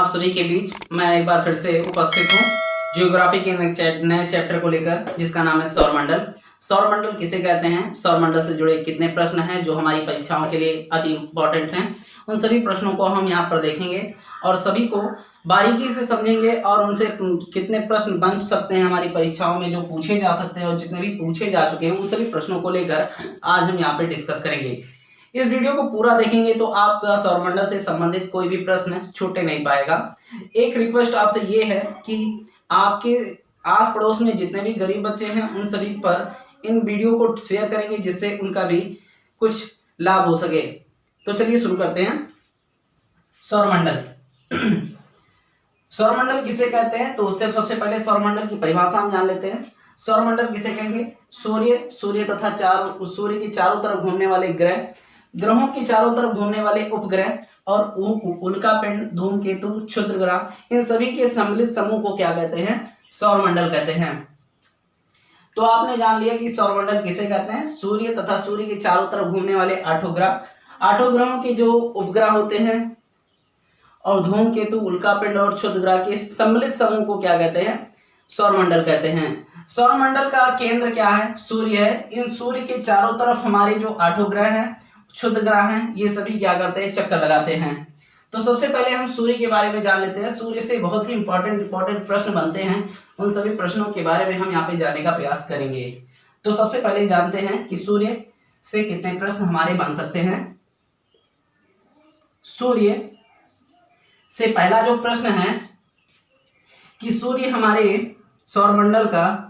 आप सभी के बीच मैं एक बार फिर से उपस्थित हूँ जियोग्राफी के नए चैप्टर को लेकर, जिसका नाम है सौरमंडल। सौरमंडल किसे कहते हैं, सौरमंडल से जुड़े कितने प्रश्न हैं जो हमारी परीक्षाओं के लिए अति इम्पोर्टेंट हैं, उन सभी प्रश्नों को हम यहाँ पर देखेंगे और सभी को बारीकी से समझेंगे और उनसे कितने प्रश्न बन सकते हैं हमारी परीक्षाओं में, जो पूछे जा सकते हैं और जितने भी पूछे जा चुके हैं उन सभी प्रश्नों को लेकर आज हम यहाँ पे डिस्कस करेंगे। इस वीडियो को पूरा देखेंगे तो आपका सौरमंडल से संबंधित कोई भी प्रश्न छूटे नहीं पाएगा। एक रिक्वेस्ट आपसे ये है कि आपके आस पड़ोस में जितने भी गरीब बच्चे हैं उन सभी पर इन वीडियो को शेयर करेंगे, जिससे उनका भी कुछ लाभ हो सके। तो चलिए शुरू करते हैं। सौरमंडल सौरमंडल किसे कहते हैं, तो उससे सबसे पहले सौरमंडल की परिभाषा हम जान लेते हैं। सौरमंडल किसे कहेंगे, सूर्य तथा सूर्य के चारों तरफ घूमने वाले ग्रह, ग्रहों के चारों तरफ घूमने वाले उपग्रह और उल्कापिंड, धूमकेतु, क्षुद्र ग्रह, इन सभी के सम्मिलित समूह को क्या कहते हैं, सौरमंडल कहते हैं। तो आपने जान लिया कि सौरमंडल किसे कहते हैं, सूर्य तथा सूर्य के चारों तरफ घूमने वाले 8 ग्रह, 8 ग्रहों के जो उपग्रह होते हैं और धूमकेतु, उल्कापिंड और क्षुद्र ग्रह के सम्मिलित समूह को क्या कहते हैं, सौरमंडल कहते हैं। सौरमंडल का केंद्र क्या है, सूर्य है। इन सूर्य के चारों तरफ हमारे जो 8 ग्रह हैं, क्षुद्र ग्रह हैं, ये सभी क्या करते हैं, चक्कर लगाते हैं। तो सबसे पहले हम सूर्य के बारे में जान लेते हैं। सूर्य से बहुत ही इंपॉर्टेंट प्रश्न बनते हैं, उन सभी प्रश्नों के बारे में हम यहाँ पे जानने का प्रयास करेंगे। तो सबसे पहले जानते हैं कि सूर्य से कितने प्रश्न हमारे बन सकते हैं। सूर्य से पहला जो प्रश्न है कि सूर्य हमारे सौरमंडल का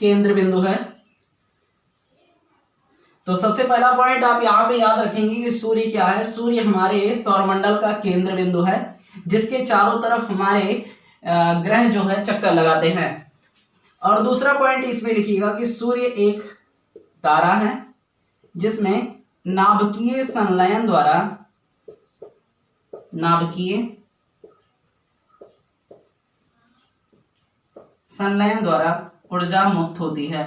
केंद्र बिंदु है। तो सबसे पहला पॉइंट आप यहां पे याद रखेंगे कि सूर्य क्या है, सूर्य हमारे सौरमंडल का केंद्र बिंदु है, जिसके चारों तरफ हमारे ग्रह जो है चक्कर लगाते हैं। और दूसरा पॉइंट इसमें लिखिएगा कि सूर्य एक तारा है जिसमें नाभिकीय संलयन द्वारा ऊर्जा मुक्त होती है।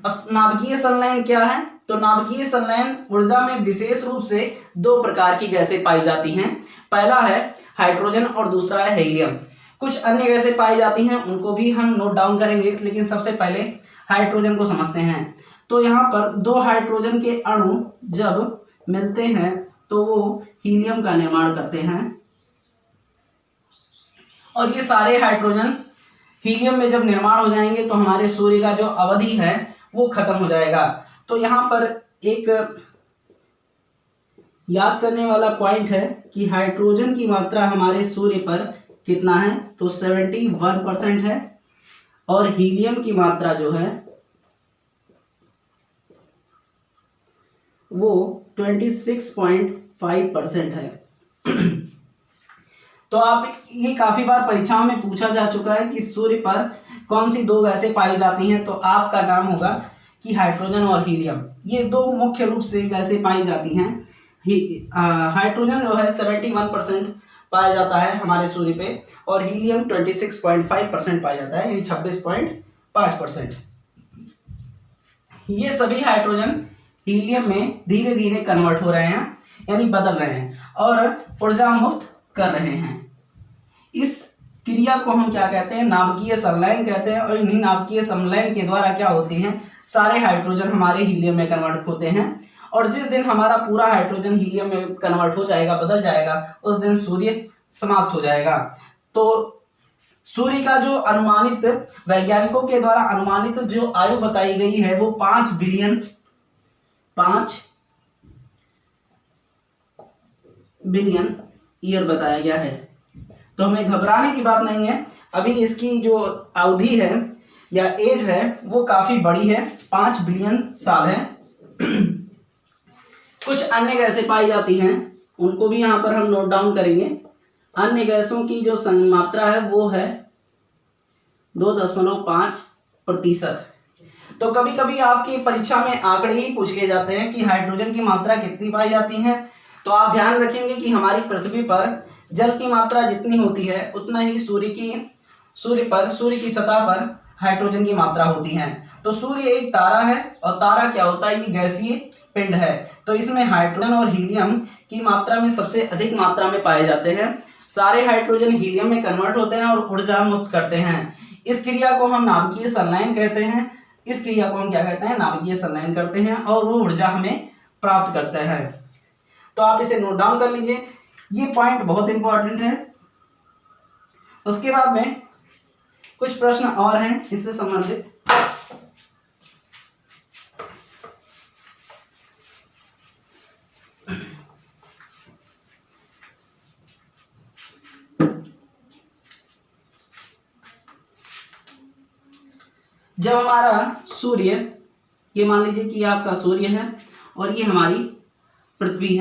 अब नाभिकीय संलयन क्या है, तो नाभिकीय संलयन ऊर्जा में विशेष रूप से 2 प्रकार की गैसें पाई जाती हैं। पहला है हाइड्रोजन और दूसरा है हीलियम। कुछ अन्य गैसें पाई जाती हैं, उनको भी हम नोट डाउन करेंगे, लेकिन सबसे पहले हाइड्रोजन को समझते हैं। तो यहाँ पर 2 हाइड्रोजन के अणु जब मिलते हैं तो वो हीलियम का निर्माण करते हैं, और ये सारे हाइड्रोजन हीलियम में जब निर्माण हो जाएंगे तो हमारे सूर्य का जो अवधि है वो खत्म हो जाएगा। तो यहाँ पर एक याद करने वाला पॉइंट है कि हाइड्रोजन की मात्रा हमारे सूर्य पर कितना है, तो 71% है, और हीलियम की मात्रा जो है वो 26.5% है। तो आप ये काफी बार परीक्षाओं में पूछा जा चुका है कि सूर्य पर कौन सी 2 गैसें पाई जाती हैं, तो आपका नाम होगा कि हाइड्रोजन और हीलियम। ये 2 मुख्य रूप से गैसें पाई जाती हैं। हाइड्रोजन जो है 71% पाया जाता है हमारे सूर्य पे, और हीलियम 26.5% पाया जाता है, यानी 26.5%। ये सभी हाइड्रोजन हीलियम में धीरे धीरे कन्वर्ट हो रहे हैं, यानी बदल रहे हैं और ऊर्जा मुक्त कर रहे हैं। इस क्रिया को हम क्या कहते हैं, नाभिकीय संलयन कहते हैं। और इन्हीं नाभिकीय संलयन के द्वारा क्या होती हैं, सारे हाइड्रोजन हमारे हीलियम में कन्वर्ट होते हैं, और जिस दिन हमारा पूरा हाइड्रोजन हीलियम में कन्वर्ट हो जाएगा, बदल जाएगा, उस दिन सूर्य समाप्त हो जाएगा। तो सूर्य का जो अनुमानित, वैज्ञानिकों के द्वारा अनुमानित जो आयु बताई गई है वो 5 बिलियन ईयर बताया गया है। तो हमें घबराने की बात नहीं है, अभी इसकी जो अवधि है या एज है वो काफी बड़ी है, 5 बिलियन साल है। कुछ अन्य गैसें पाई जाती हैं, उनको भी यहाँ पर हम नोट डाउन करेंगे। अन्य गैसों की जो मात्रा है वो है 2.5%। तो कभी कभी आपकी परीक्षा में आंकड़े ही पूछ के जाते हैं कि हाइड्रोजन की मात्रा कितनी पाई जाती है। तो आप ध्यान रखेंगे कि हमारी पृथ्वी पर जल की मात्रा जितनी होती है उतना ही सूर्य की सतह पर हाइड्रोजन की मात्रा होती है। तो सूर्य एक तारा है और तारा क्या होता है, ये गैसीय पिंड है। तो इसमें हाइड्रोजन और हीलियम की मात्रा में सबसे अधिक मात्रा में पाए जाते हैं। सारे हाइड्रोजन हीलियम में कन्वर्ट होते हैं और ऊर्जा मुक्त करते हैं। इस क्रिया को हम नाभिकीय संलयन कहते हैं। इस क्रिया को हम क्या कहते हैं, नाभिकीय संलयन करते हैं और वो ऊर्जा हमें प्राप्त करता है। तो आप इसे नोट डाउन कर लीजिए, ये पॉइंट बहुत इंपॉर्टेंट है। उसके बाद में कुछ प्रश्न और हैं इससे संबंधित। जब हमारा सूर्य, ये मान लीजिए कि आपका सूर्य है और ये हमारी पृथ्वी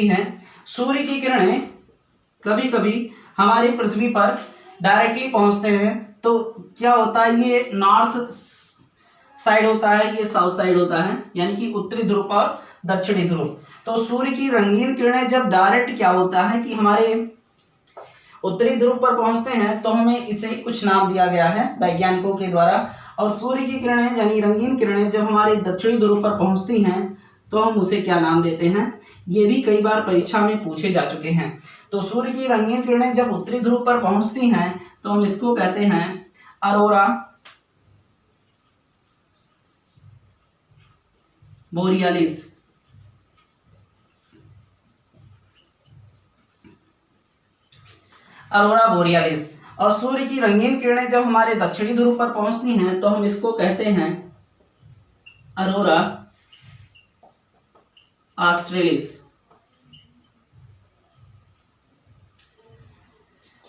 है, सूर्य की किरणें कभी कभी हमारी पृथ्वी पर डायरेक्टली पहुंचते हैं। तो क्या होता है, ये नॉर्थ साइड होता है, ये साउथ साइड होता है, यानी कि उत्तरी ध्रुव और दक्षिणी ध्रुव। तो सूर्य की रंगीन किरणें जब डायरेक्ट क्या होता है कि हमारे उत्तरी ध्रुव पर पहुंचते हैं तो हमें इसे कुछ नाम दिया गया है वैज्ञानिकों के द्वारा। और सूर्य की किरणें यानी रंगीन किरणें जब हमारे दक्षिणी ध्रुव पर पहुंचती हैं तो हम उसे क्या नाम देते हैं, ये भी कई बार परीक्षा में पूछे जा चुके हैं। तो सूर्य की रंगीन किरणें जब उत्तरी ध्रुव पर पहुंचती हैं तो हम इसको कहते हैं अरोरा बोरियालिस। अरोरा बोरियालिस। और सूर्य की रंगीन किरणें जब हमारे दक्षिणी ध्रुव पर पहुंचती हैं तो हम इसको कहते हैं अरोरा ऑस्ट्रेलिस।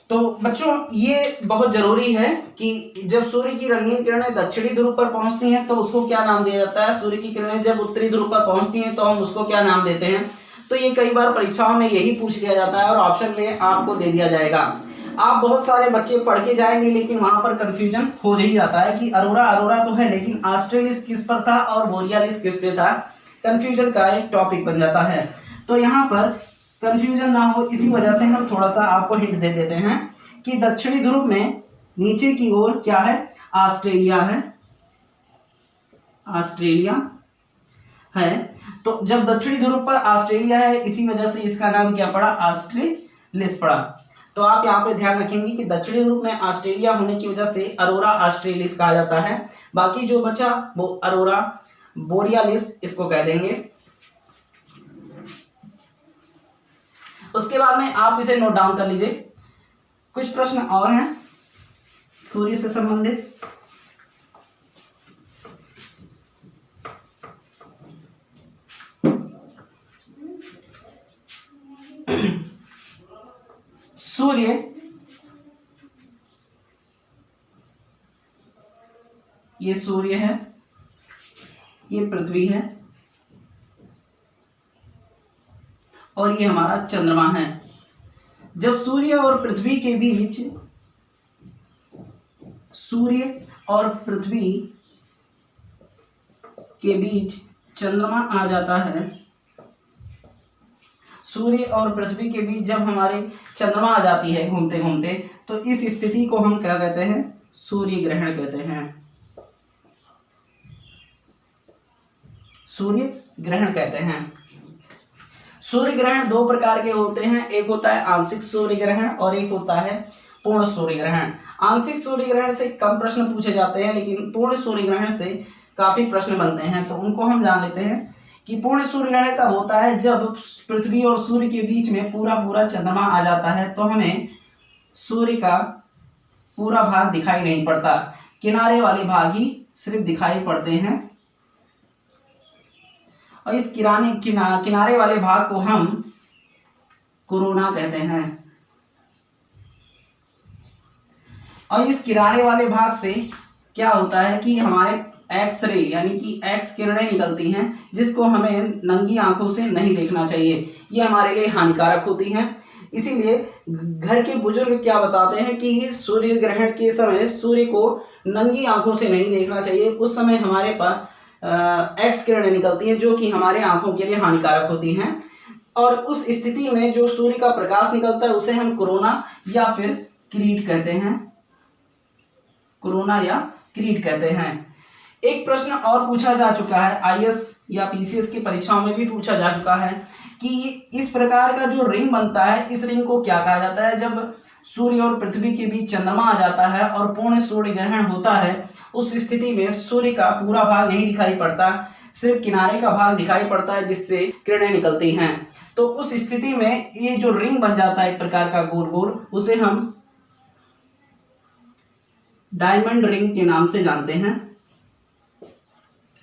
तो बच्चों ये बहुत जरूरी है कि जब सूर्य की रंगीन किरणें दक्षिणी ध्रुव पर पहुंचती हैं तो उसको क्या नाम दिया जाता है, सूर्य की किरणें जब उत्तरी ध्रुव पर पहुंचती हैं तो हम उसको क्या नाम देते हैं। तो ये कई बार परीक्षाओं में यही पूछ लिया जाता है और ऑप्शन में आपको दे दिया जाएगा। आप बहुत सारे बच्चे पढ़ के जाएंगे लेकिन वहां पर कंफ्यूजन हो ही जाता है कि अरोरा तो है लेकिन ऑस्ट्रेलिस किस पर था और बोरियालिस किस पे था, कंफ्यूजन का एक टॉपिक बन जाता है। तो यहाँ पर कंफ्यूजन ना हो इसी वजह से हम थोड़ा सा आपको हिंट दे देते हैं कि दक्षिणी ध्रुव में नीचे की ओर क्या है, ऑस्ट्रेलिया है। तो जब दक्षिणी ध्रुव पर ऑस्ट्रेलिया है इसी वजह से इसका नाम क्या पड़ा, ऑस्ट्रेलिस पड़ा। तो आप यहाँ पे ध्यान रखेंगे कि दक्षिणी ध्रुव में ऑस्ट्रेलिया होने की वजह से अरोरा ऑस्ट्रेलिस कहा जाता है। बाकी जो बचा वो अरोरा बोरियालिस इसको कह देंगे। उसके बाद में आप इसे नोट डाउन कर लीजिए। कुछ प्रश्न और हैं सूर्य से संबंधित। सूर्य ये सूर्य है, ये पृथ्वी है और ये हमारा चंद्रमा है। जब सूर्य और पृथ्वी के बीच, सूर्य और पृथ्वी के बीच चंद्रमा आ जाता है, सूर्य और पृथ्वी के बीच जब हमारे चंद्रमा आ जाती है घूमते घूमते, तो इस स्थिति को हम क्या कहते हैं, सूर्य ग्रहण कहते हैं। सूर्य ग्रहण कहते हैं। सूर्य ग्रहण दो प्रकार के होते हैं, एक होता है आंशिक सूर्य ग्रहण और एक होता है पूर्ण सूर्य ग्रहण। आंशिक सूर्य ग्रहण से कम प्रश्न पूछे जाते हैं लेकिन पूर्ण सूर्य ग्रहण से काफी प्रश्न बनते हैं। तो उनको हम जान लेते हैं कि पूर्ण सूर्य ग्रहण कब होता है, जब पृथ्वी और सूर्य के बीच में पूरा चंद्रमा आ जाता है तो हमें सूर्य का पूरा भाग दिखाई नहीं पड़ता, किनारे वाले भाग ही सिर्फ दिखाई पड़ते हैं। और इस किनारे वाले भाग को हम कोरोना कहते हैं। और इस किनारे वाले भाग से क्या होता है कि हमारे एक्स रे यानी कि एक्स किरणें निकलती हैं जिसको हमें नंगी आंखों से नहीं देखना चाहिए, ये हमारे लिए हानिकारक होती हैं। इसीलिए घर के बुजुर्ग क्या बताते हैं कि सूर्य ग्रहण के समय सूर्य को नंगी आंखों से नहीं देखना चाहिए। उस समय हमारे पास एक्स किरणें निकलती हैं जो कि हमारे आंखों के लिए हानिकारक होती हैं। और उस स्थिति में जो सूर्य का प्रकाश निकलता है उसे हम कोरोना या फिर क्रीट कहते हैं, कोरोना या क्रीट कहते हैं। एक प्रश्न और पूछा जा चुका है, आईएएस या पीसीएस की परीक्षाओं में भी पूछा जा चुका है कि इस प्रकार का जो रिंग बनता है, इस रिंग को क्या कहा जाता है? जब सूर्य और पृथ्वी के बीच चंद्रमा आ जाता है और पूर्ण सूर्य ग्रहण होता है, उस स्थिति में सूर्य का पूरा भाग नहीं दिखाई पड़ता, सिर्फ किनारे का भाग दिखाई पड़ता है जिससे किरणें निकलती हैं। तो उस स्थिति में ये जो रिंग बन जाता है एक प्रकार का गोल गोल, उसे हम डायमंड रिंग के नाम से जानते हैं,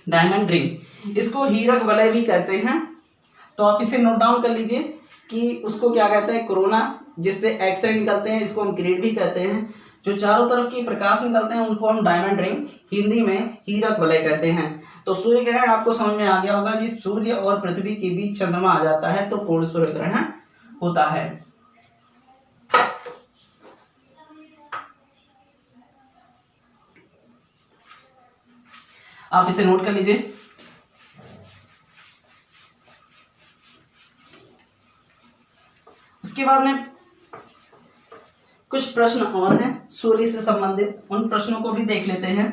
डायमंड रिंग। इसको हीरक वलय भी कहते हैं। तो आप इसे नोट डाउन कर लीजिए कि उसको क्या कहते हैं? कोरोना, जिससे एक्स रे निकलते हैं, इसको हम क्रीट भी कहते हैं। जो चारों तरफ की प्रकाश निकलते हैं उनको हम डायमंड रिंग, हिंदी में हीरक वलय कहते हैं। तो सूर्य ग्रहण आपको समझ में आ गया होगा कि सूर्य और पृथ्वी के बीच चंद्रमा आ जाता है तो पूर्ण सूर्य ग्रहण होता है। आप इसे नोट कर लीजिए। उसके बाद में कुछ प्रश्न और हैं सूर्य से संबंधित, उन प्रश्नों को भी देख लेते हैं।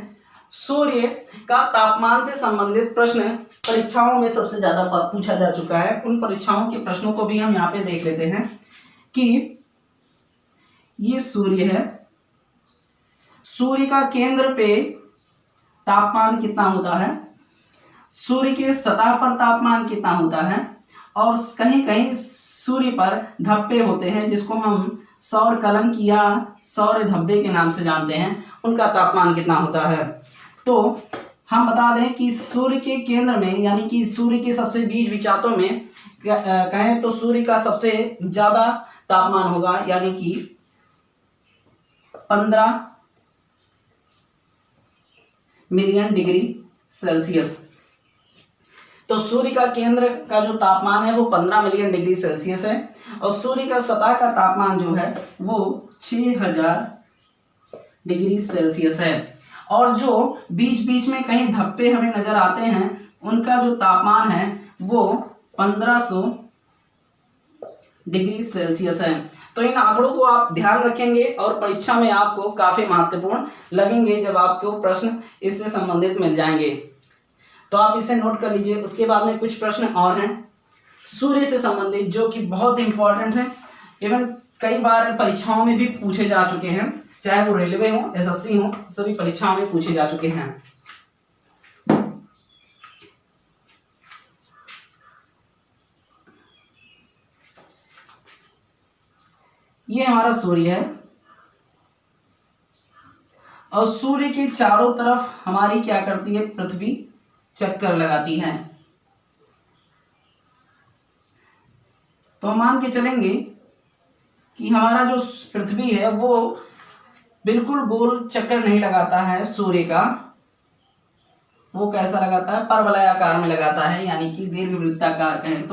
सूर्य का तापमान से संबंधित प्रश्न परीक्षाओं में सबसे ज्यादा पूछा जा चुका है। उन परीक्षाओं के प्रश्नों को भी हम यहाँ पे देख लेते हैं कि ये सूर्य है, सूर्य का केंद्र पे तापमान कितना होता है, सूर्य के सतह पर तापमान कितना होता है, और कहीं कहीं सूर्य पर धब्बे होते हैं जिसको हम सौर कलंक या सौर धब्बे के नाम से जानते हैं, उनका तापमान कितना होता है। तो हम बता दें कि सूर्य के केंद्र में, यानी कि सूर्य के सबसे बीच विचातों में कहें तो सूर्य का सबसे ज्यादा तापमान होगा, यानी कि 15 मिलियन डिग्री सेल्सियस। तो सूर्य का केंद्र का जो तापमान है वो 15 मिलियन डिग्री सेल्सियस है, और सूर्य का सतह का तापमान जो है वो 6000 डिग्री सेल्सियस है। और जो बीच बीच में कहीं धब्बे हमें नजर आते हैं, उनका जो तापमान है वो 1500 डिग्री सेल्सियस है। तो इन आंकड़ों को आप ध्यान रखेंगे और परीक्षा में आपको काफी महत्वपूर्ण लगेंगे जब आपको प्रश्न इससे संबंधित मिल जाएंगे। तो आप इसे नोट कर लीजिए। उसके बाद में कुछ प्रश्न और हैं सूर्य से संबंधित जो कि बहुत इंपॉर्टेंट है, इवन कई बार परीक्षाओं में भी पूछे जा चुके हैं, चाहे वो रेलवे हो, एसएससी हो, सभी परीक्षाओं में पूछे जा चुके हैं। ये हमारा सूर्य है और सूर्य के चारों तरफ हमारी क्या करती है? पृथ्वी चक्कर लगाती है। तो हम मान के चलेंगे कि हमारा जो पृथ्वी है वो बिल्कुल गोल चक्कर नहीं लगाता है सूर्य का, वो कैसा लगाता है? परवलयाकार में लगाता है, यानी कि दीर्घवृत्ताकार कहें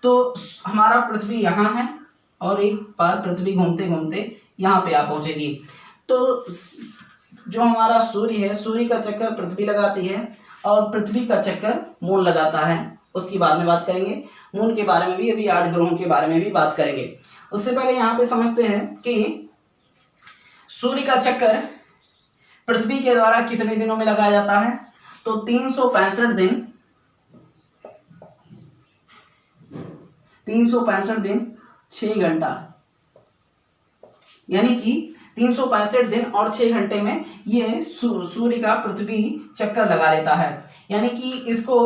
तो हमारा पृथ्वी यहाँ है और एक बार पृथ्वी घूमते घूमते यहाँ पे आ पहुंचेगी। तो जो हमारा सूर्य है, सूर्य का चक्कर पृथ्वी लगाती है और पृथ्वी का चक्कर मून लगाता है। उसकी बाद में बात करेंगे, मून के बारे में भी, अभी 8 ग्रहों के बारे में भी बात करेंगे। उससे पहले यहाँ पे समझते हैं कि सूर्य का चक्कर पृथ्वी के द्वारा कितने दिनों में लगाया जाता है? तो 365 दिन, 365 दिन 6 घंटा, यानी कि 365 दिन और 6 घंटे में ये सूर्य का पृथ्वी चक्कर लगा लेता है। यानी कि इसको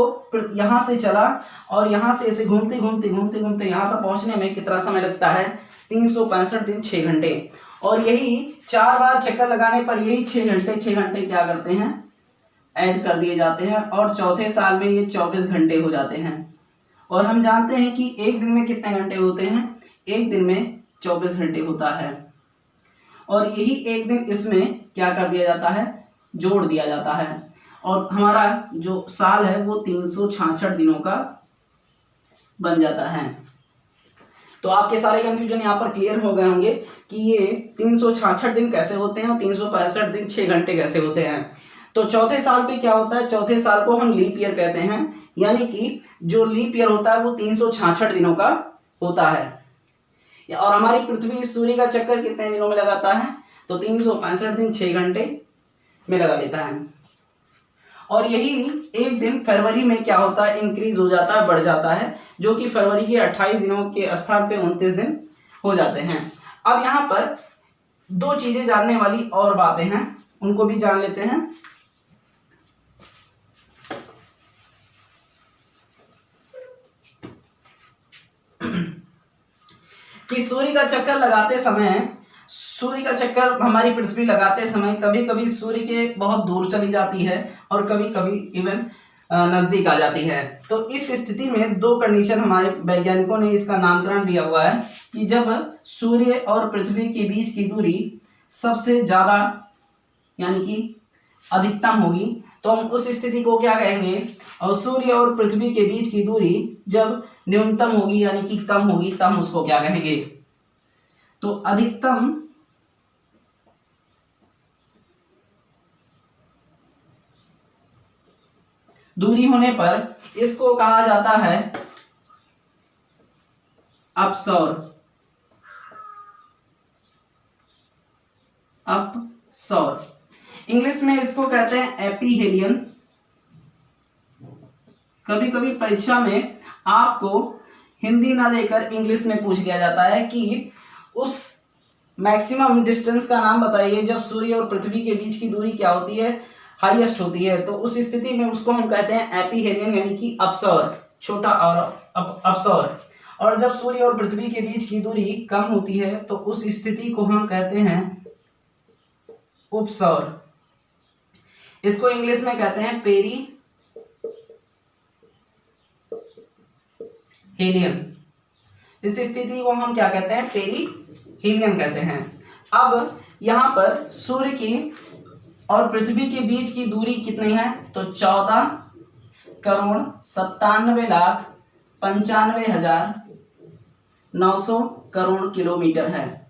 यहाँ से चला और यहाँ से ऐसे घूमते घूमते घूमते घूमते यहाँ पर पहुँचने में कितना समय लगता है? 365 दिन 6 घंटे। और यही 4 बार चक्कर लगाने पर यही 6 घंटे क्या करते हैं? ऐड कर दिए जाते हैं, और चौथे साल में ये 24 घंटे हो जाते हैं। और हम जानते हैं कि एक दिन में कितने घंटे होते हैं? एक दिन में 24 घंटे होता है, और यही एक दिन इसमें क्या कर दिया जाता है? जोड़ दिया जाता है, और हमारा जो साल है वो 366 दिनों का बन जाता है। तो आपके सारे कंफ्यूजन यहाँ पर क्लियर हो गए होंगे कि ये 366 दिन कैसे होते हैं और 365 दिन 6 घंटे कैसे होते हैं। तो चौथे साल पे क्या होता है? चौथे साल को हम लीप ईयर कहते हैं, यानी कि जो लीप ईयर होता है वो 366 दिनों का होता है। और हमारी पृथ्वी सूर्य का चक्कर कितने दिनों में लगाता है, तो 365 दिन 6 घंटे में लगा लेता है। और यही एक दिन फरवरी में क्या होता है, इंक्रीज हो जाता है, बढ़ जाता है, जो कि फरवरी के 28 दिनों के स्थान पे 29 दिन हो जाते हैं। अब यहाँ पर दो चीजें जानने वाली और बातें हैं, उनको भी जान लेते हैं। कि सूर्य का चक्कर लगाते समय, सूर्य का चक्कर हमारी पृथ्वी लगाते समय कभी कभी सूर्य के बहुत दूर चली जाती है और कभी कभी इवन नजदीक आ जाती है। तो इस स्थिति में दो कंडीशन हमारे वैज्ञानिकों ने इसका नामकरण दिया हुआ है कि जब सूर्य और पृथ्वी के बीच की दूरी सबसे ज्यादा यानी कि अधिकतम होगी तो हम उस स्थिति को क्या कहेंगे, और सूर्य और पृथ्वी के बीच की दूरी जब न्यूनतम होगी यानी कि कम होगी तब हम उसको क्या कहेंगे, तो अधिकतम दूरी होने पर इसको कहा जाता है अपसौर। अपसौर इंग्लिश में इसको कहते हैं एपीहेलियन। कभी कभी परीक्षा में आपको हिंदी ना देकर इंग्लिश में पूछ लिया जाता है कि उस मैक्सिमम डिस्टेंस का नाम बताइए जब सूर्य और पृथ्वी के बीच की दूरी क्या होती है, हाईएस्ट होती है। तो उस स्थिति में उसको हम कहते हैं एपीहेलियन यानी कि अपसौर, छोटा और अपसौर। और जब सूर्य और पृथ्वी के बीच की दूरी कम होती है तो उस स्थिति को हम कहते हैं उपसौर। इसको इंग्लिश में कहते हैं पेरी हेलियन। इस स्थिति को हम क्या कहते हैं, पेरी हेलियन कहते हैं। अब यहाँ पर सूर्य की और पृथ्वी के बीच की दूरी कितनी है, तो 14,97,95,900 करोड़ किलोमीटर है।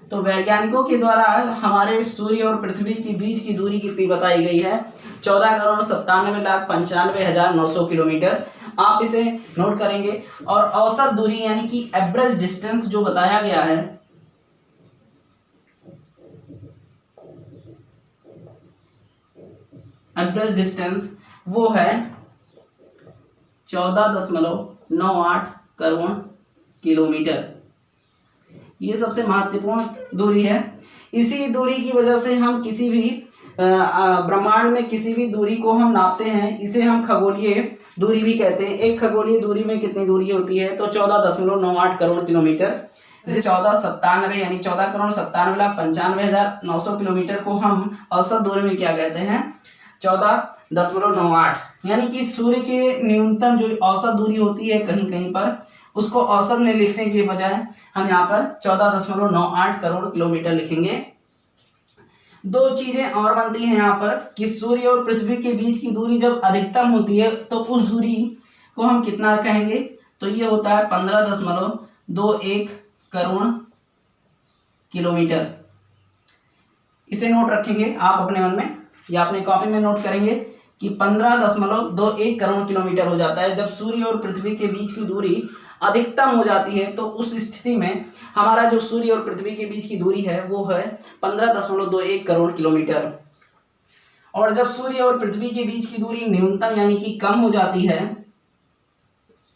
तो वैज्ञानिकों के द्वारा हमारे सूर्य और पृथ्वी के बीच की दूरी कितनी बताई गई है, 14,97,95,900 किलोमीटर। आप इसे नोट करेंगे। और औसत दूरी यानी कि एवरेज डिस्टेंस जो बताया गया है, एवरेज डिस्टेंस वो है 14.98 करोड़ किलोमीटर। ये सबसे महत्वपूर्ण दूरी है। इसी दूरी की वजह से हम किसी भी ब्रह्मांड में किसी भी दूरी को हम नापते हैं, इसे हम खगोलीय दूरी भी कहते हैं। एक खगोलीय दूरी में कितनी दूरी होती है, तो 14.98 करोड़ किलोमीटर। जैसे 1497 यानी 14,97,95,900 किलोमीटर को हम औसत दूरी में क्या कहते हैं, 14.98। यानी कि सूर्य के न्यूनतम जो औसत दूरी होती है कहीं कहीं पर, उसको औसत में लिखने के बजाय हम यहाँ पर 14.98 करोड़ किलोमीटर लिखेंगे। दो चीजें और बनती हैं यहाँ पर कि सूर्य और पृथ्वी के बीच की दूरी जब अधिकतम होती है तो उस दूरी को हम कितना कहेंगे, तो ये होता है 15.21 करोड़ किलोमीटर। इसे नोट रखेंगे आप अपने मन में या अपने कॉपी में नोट करेंगे कि 15.21 करोड़ किलोमीटर हो जाता है। जब सूर्य और पृथ्वी के बीच की दूरी अधिकतम हो जाती है तो उस स्थिति में हमारा जो सूर्य और पृथ्वी के बीच की दूरी है वो है 15.21 करोड़ किलोमीटर। और जब सूर्य और पृथ्वी के बीच की दूरी न्यूनतम यानी कि कम हो जाती है,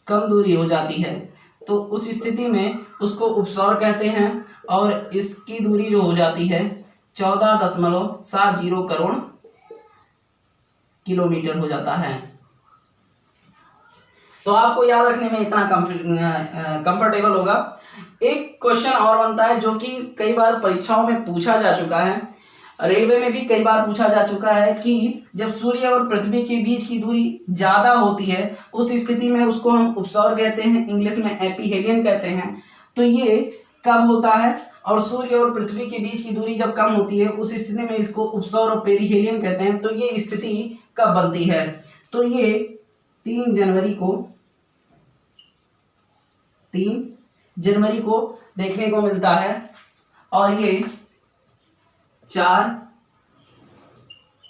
कम दूरी हो जाती है, तो उस स्थिति में उसको उपसौर कहते हैं। और इसकी दूरी जो हो जाती है 14.70 करोड़ किलोमीटर हो जाता है। तो आपको याद रखने में इतना कंफर्टेबल होगा। एक क्वेश्चन और बनता है जो कि कई बार परीक्षाओं में पूछा जा चुका है, रेलवे में भी कई बार पूछा जा चुका है कि जब सूर्य और पृथ्वी के बीच की दूरी ज्यादा होती है उस स्थिति में उसको हम उपसौर कहते हैं, इंग्लिश में एपीहेलियन कहते हैं। तो ये कब होता है, और सूर्य और पृथ्वी के बीच की दूरी जब कम होती है उस स्थिति में इसको उपसौर और पेरिहेलियन कहते हैं। तो ये स्थिति कब बनती है, तो ये 3 जनवरी को देखने को मिलता है और ये 4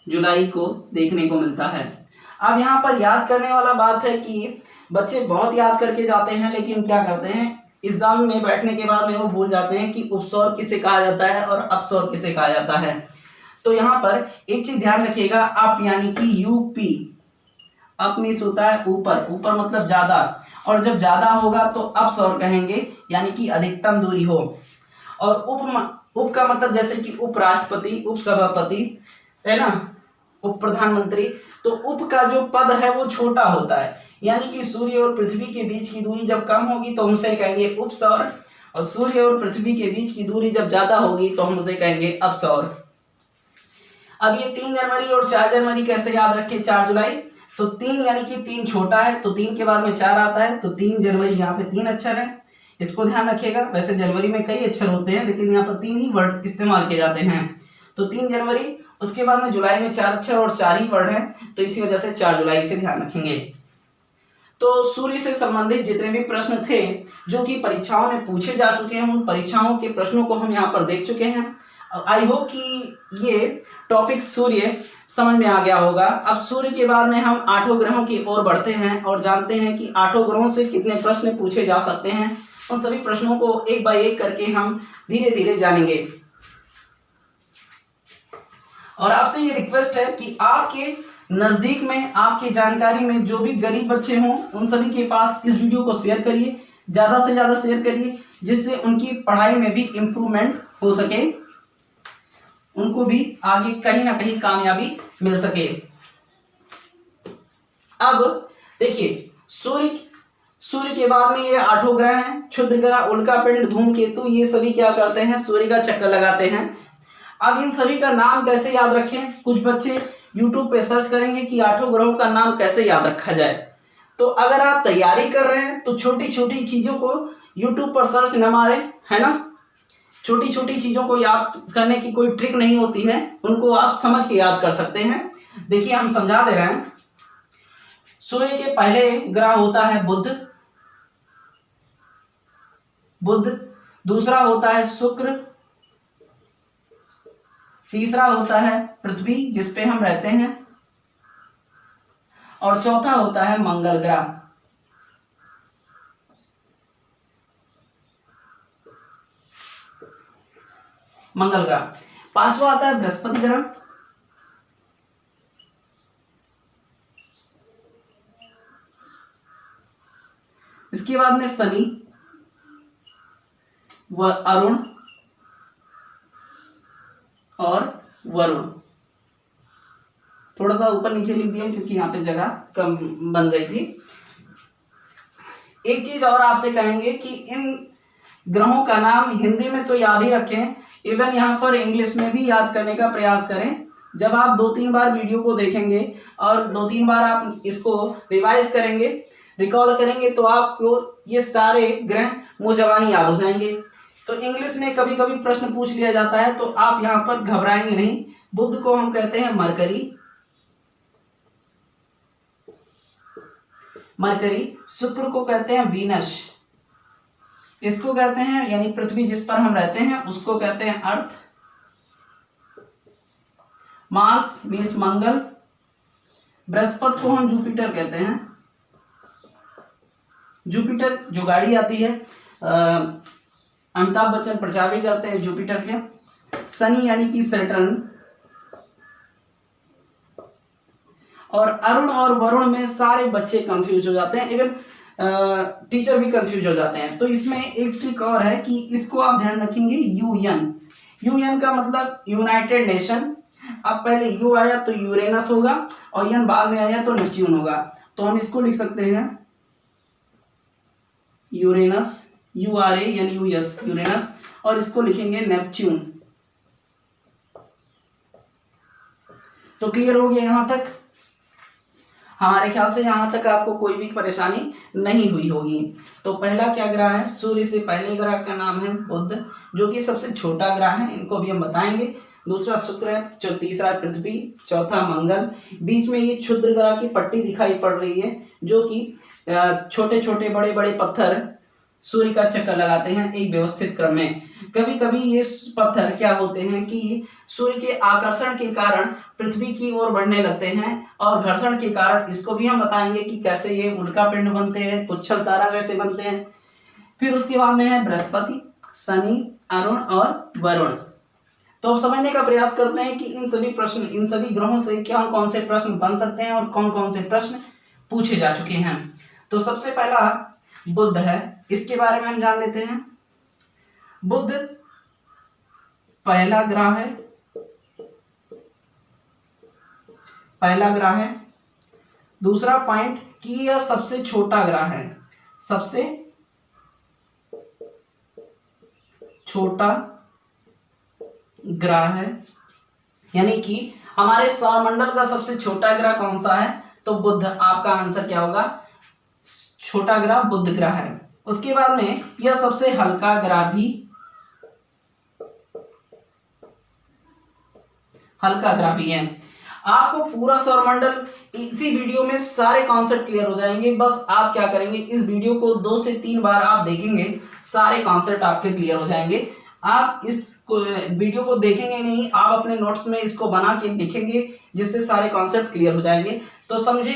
जुलाई को देखने को मिलता है। अब यहाँ पर याद करने वाला बात है कि बच्चे बहुत याद करके जाते हैं लेकिन क्या करते हैं, एग्जाम में बैठने के बाद में वो भूल जाते हैं कि उपसौर किसे कहा जाता है और अपसौर किसे कहा जाता है। तो यहाँ पर एक चीज ध्यान रखिएगा, अप यानी कि यूपी, अप मीन्स होता है ऊपर, ऊपर मतलब ज्यादा, और जब ज्यादा होगा तो अपसौर कहेंगे यानी कि अधिकतम दूरी हो। और उप का मतलब जैसे कि उपराष्ट्रपति, उपसभापति, है ना, उप प्रधानमंत्री। तो उप का जो पद है वो छोटा होता है, यानी कि सूर्य और पृथ्वी के बीच की दूरी जब कम होगी तो हम उसे कहेंगे उपसौर, और सूर्य और पृथ्वी के बीच की दूरी जब ज्यादा होगी तो हम उसे कहेंगे अपसौर। अब ये 3 जनवरी और 4 जनवरी कैसे याद रखें? 4 जुलाई, तो 3 यानी कि 3 छोटा है तो 3 के बाद में 4 आता है, तो 3 जनवरी यहाँ पे 3 अक्षर है, इसको ध्यान रखिएगा। वैसे जनवरी में कई अक्षर होते हैं लेकिन यहाँ पर 3 ही वर्ड इस्तेमाल किए जाते हैं, तो 3 जनवरी। उसके बाद में जुलाई में 4 अक्षर और 4 ही वर्ड हैं, तो इसी वजह से 4 जुलाई से ध्यान रखेंगे। तो सूर्य से संबंधित जितने भी प्रश्न थे जो कि परीक्षाओं में पूछे जा चुके हैं, उन परीक्षाओं के प्रश्नों को हम यहाँ पर देख चुके हैं। आई होप कि ये टॉपिक सूर्य समझ में आ गया होगा। अब सूर्य के बाद में हम 8 ग्रहों की ओर बढ़ते हैं और जानते हैं कि 8 ग्रहों से कितने प्रश्न पूछे जा सकते हैं। उन सभी प्रश्नों को एक बाय एक करके हम धीरे धीरे जानेंगे। और आपसे ये रिक्वेस्ट है कि आपके नजदीक में, आपकी जानकारी में जो भी गरीब बच्चे हों उन सभी के पास इस वीडियो को शेयर करिए, ज़्यादा से ज़्यादा शेयर करिए, जिससे उनकी पढ़ाई में भी इम्प्रूवमेंट हो सके, उनको भी आगे कहीं ना कहीं कामयाबी मिल सके। अब देखिए, सूर्य के बाद में ये 8 ग्रह हैं, क्षुद्र ग्रह, उल्का पिंड, धूमकेतु, ये सभी क्या करते हैं? सूर्य का चक्कर लगाते हैं। अब इन सभी का नाम कैसे याद रखें? कुछ बच्चे YouTube पे सर्च करेंगे कि 8 ग्रहों का नाम कैसे याद रखा जाए। तो अगर आप तैयारी कर रहे हैं तो छोटी छोटी चीजों को YouTube पर सर्च न मारें, है ना। छोटी छोटी चीजों को याद करने की कोई ट्रिक नहीं होती है, उनको आप समझ के याद कर सकते हैं। देखिए हम समझा दे रहे हैं। सूर्य के पहले ग्रह होता है बुध, दूसरा होता है शुक्र, तीसरा होता है पृथ्वी जिस पे हम रहते हैं, और चौथा होता है मंगल ग्रह। पांचवा आता है बृहस्पति ग्रह, इसके बाद में शनि व अरुण और वरुण। थोड़ा सा ऊपर नीचे लिख दिया क्योंकि यहाँ पे जगह कम बन गई थी। एक चीज और आपसे कहेंगे कि इन ग्रहों का नाम हिंदी में तो याद ही रखें, इवन यहाँ पर इंग्लिश में भी याद करने का प्रयास करें। जब आप 2-3 बार वीडियो को देखेंगे और 2-3 बार आप इसको रिवाइज करेंगे, रिकॉल करेंगे, तो आपको ये सारे ग्रह मुंह जबानी याद हो जाएंगे। तो इंग्लिश में कभी कभी प्रश्न पूछ लिया जाता है तो आप यहाँ पर घबराएंगे नहीं। बुध को हम कहते हैं मरकरी, शुक्र को कहते हैं वीनस, इसको कहते हैं यानी पृथ्वी जिस पर हम रहते हैं उसको कहते हैं अर्थ, मार्स मीन्स मंगल, बृहस्पति को हम जुपिटर कहते हैं, जुपिटर जो गाड़ी आती है, अमिताभ बच्चन प्रचार भी करते हैं जुपिटर के। शनि यानी कि सैटर्न, और अरुण और वरुण में सारे बच्चे कंफ्यूज हो जाते हैं, इवन टीचर भी कंफ्यूज हो जाते हैं। तो इसमें एक ट्रिक और है कि इसको आप ध्यान रखेंगे, यूएन का मतलब यूनाइटेड नेशन। अब पहले यू आया तो यूरेनस होगा और यन बाद में आया तो नेपच्यून होगा, तो हम इसको लिख सकते हैं यूरेनस, URANUS यूरेनस, और इसको लिखेंगे नेपच्यून। तो क्लियर हो गया यहाँ तक? हमारे ख्याल से यहाँ तक आपको कोई भी परेशानी नहीं हुई होगी। तो पहला क्या ग्रह है? सूर्य से पहले ग्रह का नाम है बुध, जो कि सबसे छोटा ग्रह है, इनको भी हम बताएंगे। दूसरा शुक्र है, तीसरा पृथ्वी, चौथा मंगल। बीच में ये क्षुद्र ग्रह की पट्टी दिखाई पड़ रही है, जो कि छोटे छोटे बड़े बड़े पत्थर सूर्य का चक्कर लगाते हैं एक व्यवस्थित क्रम में। कभी कभी ये पत्थर क्या होते हैं कि सूर्य के आकर्षण के कारण पृथ्वी की ओर बढ़ने लगते हैं, और घर्षण के कारण इसको भी हम बताएंगे कि कैसे ये उल्का पिंड बनते हैं, पुच्छल तारा कैसे बनते हैं। फिर उसके बाद में है बृहस्पति, शनि, अरुण और वरुण। तो अब समझने का प्रयास करते हैं कि इन सभी ग्रहों से कौन कौन से प्रश्न बन सकते हैं और कौन कौन से प्रश्न पूछे जा चुके हैं। तो सबसे पहला बुध है, इसके बारे में हम जान लेते हैं। बुध पहला ग्रह है। दूसरा पॉइंट कि यह सबसे छोटा ग्रह है, सबसे छोटा ग्रह है, यानी कि हमारे सौरमंडल का सबसे छोटा ग्रह कौन सा है, तो बुध। आपका आंसर क्या होगा, छोटा ग्रह बुध ग्रह है। उसके बाद में यह सबसे हल्का ग्रह भी है। आपको पूरा सौरमंडल इसी वीडियो में सारे कॉन्सेप्ट क्लियर हो जाएंगे। बस आप क्या करेंगे, इस वीडियो को 2 से 3 बार आप देखेंगे, सारे कॉन्सेप्ट आपके क्लियर हो जाएंगे। आप इस वीडियो को देखेंगे नहीं, आप अपने नोट्स में इसको बना के लिखेंगे, जिससे सारे कॉन्सेप्ट क्लियर हो जाएंगे। तो समझे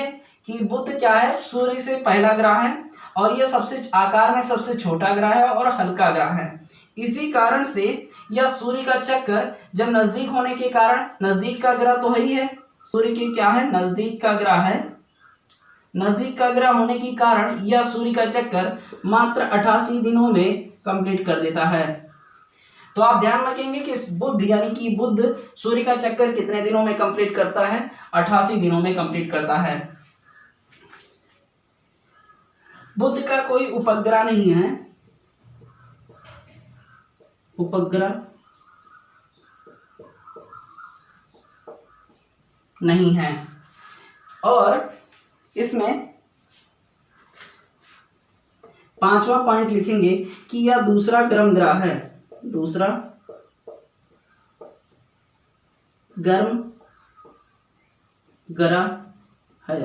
कि बुध क्या है, सूर्य से पहला ग्रह है और यह सबसे आकार में सबसे छोटा ग्रह है और हल्का ग्रह है। इसी कारण से यह सूर्य का चक्कर जब नजदीक होने के कारण, नजदीक का ग्रह तो है ही है, सूर्य के क्या है, नजदीक का ग्रह है। नजदीक का ग्रह होने के कारण यह सूर्य का चक्कर मात्र 88 दिनों में कंप्लीट कर देता है। तो आप ध्यान रखेंगे कि बुध यानी कि बुध सूर्य का चक्कर कितने दिनों में कंप्लीट करता है, 88 दिनों में कंप्लीट करता है। बुध का कोई उपग्रह नहीं है, उपग्रह नहीं है। और इसमें 5वां पॉइंट लिखेंगे कि यह दूसरा गर्म ग्रह है, दूसरा गर्म ग्रह है।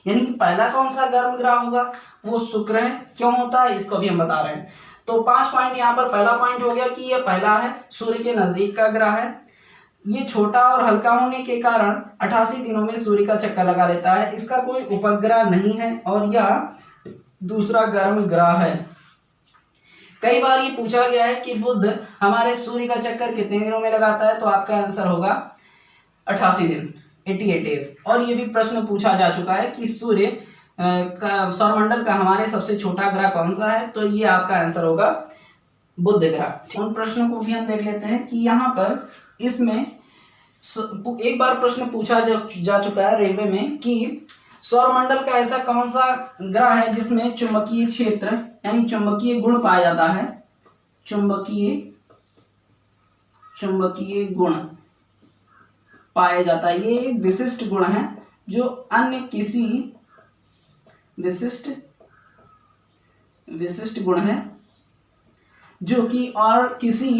यानी कि पहला कौन सा गर्म ग्रह होगा, वो शुक्र है। क्यों होता है, इसको भी हम बता रहे हैं। तो 5 पॉइंट यहाँ पर पहला पॉइंट हो गया कि यह पहला है, सूर्य के नजदीक का ग्रह है। ये छोटा और हल्का होने के कारण 88 दिनों में सूर्य का चक्कर लगा लेता है। इसका कोई उपग्रह नहीं है और यह दूसरा गर्म ग्रह है। कई बार ये पूछा गया है कि बुध हमारे सूर्य का चक्कर कितने दिनों में लगाता है, तो आपका आंसर होगा 88 दिन, 88 डेज। और ये भी प्रश्न पूछा जा चुका है कि सूर्य का सौरमंडल का हमारे सबसे छोटा ग्रह कौन सा है, तो ये आपका आंसर होगा बुध ग्रह। उन प्रश्नों को भी हम देख लेते हैं कि यहाँ पर इसमें एक बार प्रश्न पूछा जा चुका है रेलवे में कि सौरमंडल का ऐसा कौन सा ग्रह है जिसमें चुंबकीय क्षेत्र यानी चुंबकीय गुण पाया जाता है, चुंबकीय गुण पाया जाता है। ये एक विशिष्ट गुण है जो अन्य किसी विशिष्ट गुण है जो कि और किसी